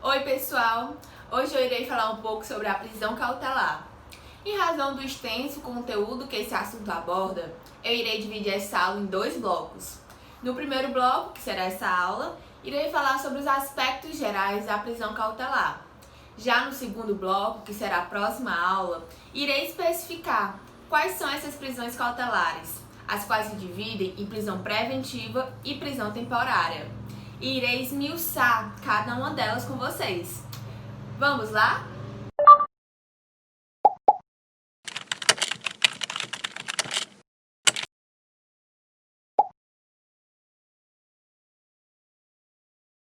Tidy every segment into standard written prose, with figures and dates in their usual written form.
Oi pessoal, hoje eu irei falar um pouco sobre a prisão cautelar. Em razão do extenso conteúdo que esse assunto aborda, eu irei dividir essa aula em dois blocos. No primeiro bloco, que será essa aula, irei falar sobre os aspectos gerais da prisão cautelar. Já no segundo bloco, que será a próxima aula, irei especificar quais são essas prisões cautelares, as quais se dividem em prisão preventiva e prisão temporária. E irei esmiuçar cada uma delas com vocês. Vamos lá?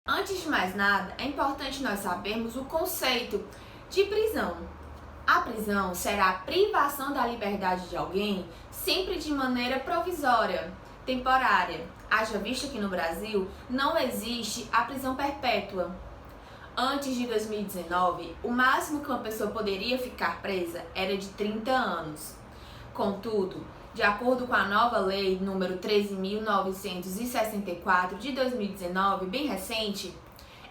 Antes de mais nada, é importante nós sabermos o conceito de prisão. A prisão será a privação da liberdade de alguém sempre de maneira provisória, temporária. Haja visto que no Brasil não existe a prisão perpétua. Antes de 2019, o máximo que uma pessoa poderia ficar presa era de 30 anos. Contudo, de acordo com a nova lei número 13.964 de 2019, bem recente,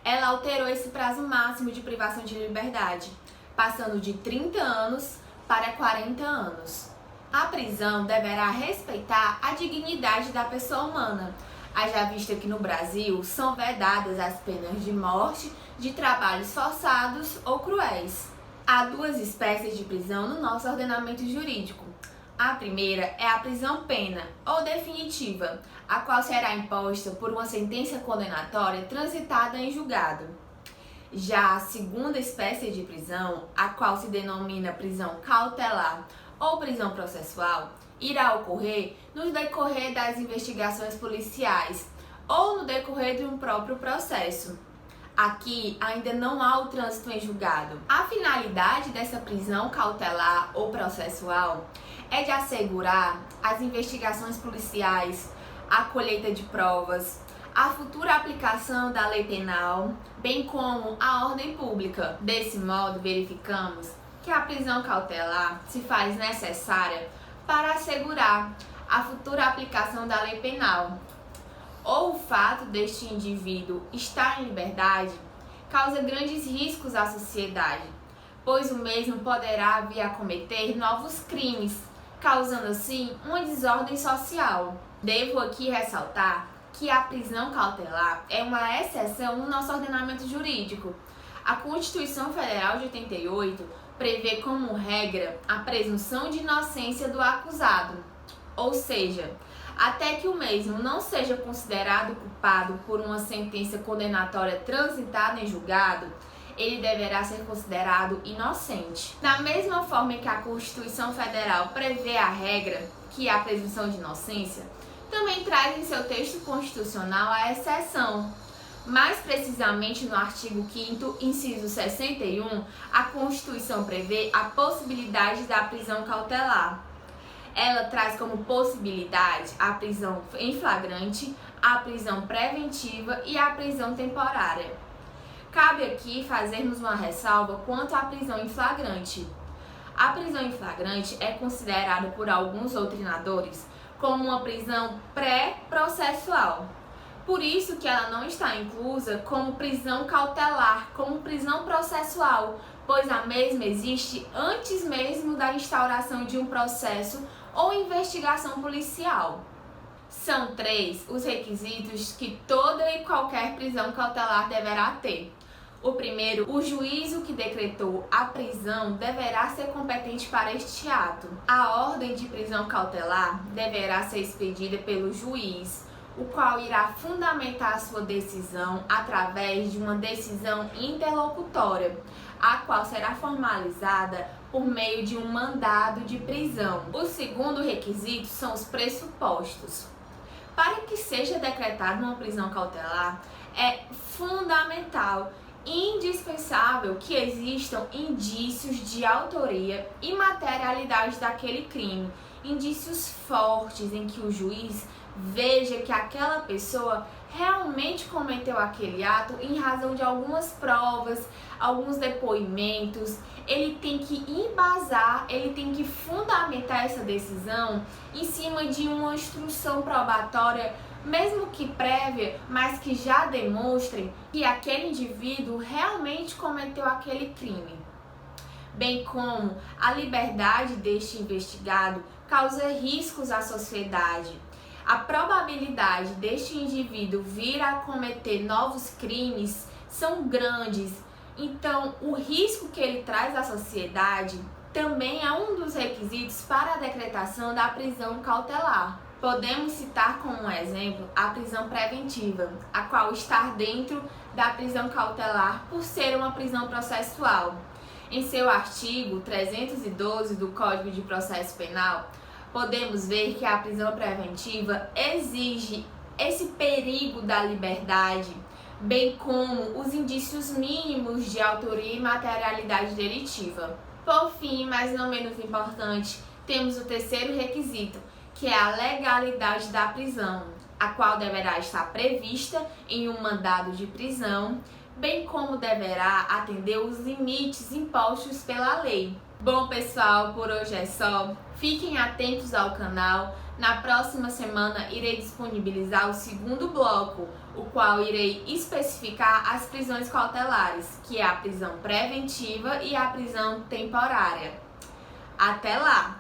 ela alterou esse prazo máximo de privação de liberdade, passando de 30 anos para 40 anos. A prisão deverá respeitar a dignidade da pessoa humana, haja vista que no Brasil são vedadas as penas de morte, de trabalhos forçados ou cruéis. Há duas espécies de prisão no nosso ordenamento jurídico. A primeira é a prisão-pena ou definitiva, a qual será imposta por uma sentença condenatória transitada em julgado. Já a segunda espécie de prisão, a qual se denomina prisão cautelar ou prisão processual, irá ocorrer no decorrer das investigações policiais ou no decorrer de um próprio processo. Aqui ainda não há o trânsito em julgado. A finalidade dessa prisão cautelar ou processual é de assegurar as investigações policiais, a colheita de provas, a futura aplicação da lei penal, bem como a ordem pública. Desse modo, verificamos que a prisão cautelar se faz necessária para assegurar a futura aplicação da lei penal. Ou o fato deste indivíduo estar em liberdade causa grandes riscos à sociedade, pois o mesmo poderá vir a cometer novos crimes, causando assim uma desordem social. Devo aqui ressaltar que a prisão cautelar é uma exceção no nosso ordenamento jurídico. A Constituição Federal de 88 prevê como regra a presunção de inocência do acusado, ou seja, até que o mesmo não seja considerado culpado por uma sentença condenatória transitada em julgado, ele deverá ser considerado inocente. Da mesma forma que a Constituição Federal prevê a regra, que é a presunção de inocência, também traz em seu texto constitucional a exceção. Mais precisamente no artigo 5º, inciso 61, a Constituição prevê a possibilidade da prisão cautelar. Ela traz como possibilidade a prisão em flagrante, a prisão preventiva e a prisão temporária. Cabe aqui fazermos uma ressalva quanto à prisão em flagrante. A prisão em flagrante é considerada por alguns doutrinadores como uma prisão pré-processual. Por isso que ela não está inclusa como prisão cautelar, como prisão processual, pois a mesma existe antes mesmo da instauração de um processo ou investigação policial. São 3 os requisitos que toda e qualquer prisão cautelar deverá ter. O primeiro, o juízo que decretou a prisão deverá ser competente para este ato. A ordem de prisão cautelar deverá ser expedida pelo juiz, o qual irá fundamentar sua decisão através de uma decisão interlocutória, a qual será formalizada por meio de um mandado de prisão. O segundo requisito são os pressupostos. Para que seja decretada uma prisão cautelar, é fundamental e indispensável que existam indícios de autoria e materialidade daquele crime, indícios fortes em que o juiz veja que aquela pessoa realmente cometeu aquele ato em razão de algumas provas, alguns depoimentos. Ele tem que embasar, ele tem que fundamentar essa decisão em cima de uma instrução probatória mesmo que prévia, mas que já demonstrem que aquele indivíduo realmente cometeu aquele crime, bem como a liberdade deste investigado causa riscos à sociedade. A probabilidade deste indivíduo vir a cometer novos crimes são grandes, então o risco que ele traz à sociedade também é um dos requisitos para a decretação da prisão cautelar. Podemos citar como exemplo a prisão preventiva, a qual está dentro da prisão cautelar por ser uma prisão processual. Em seu artigo 312 do Código de Processo Penal, podemos ver que a prisão preventiva exige esse perigo da liberdade, bem como os indícios mínimos de autoria e materialidade delitiva. Por fim, mas não menos importante, temos o terceiro requisito, que é a legalidade da prisão, a qual deverá estar prevista em um mandado de prisão, bem como deverá atender os limites impostos pela lei. Bom, pessoal, por hoje é só. Fiquem atentos ao canal. Na próxima semana irei disponibilizar o segundo bloco, o qual irei especificar as prisões cautelares, que é a prisão preventiva e a prisão temporária. Até lá!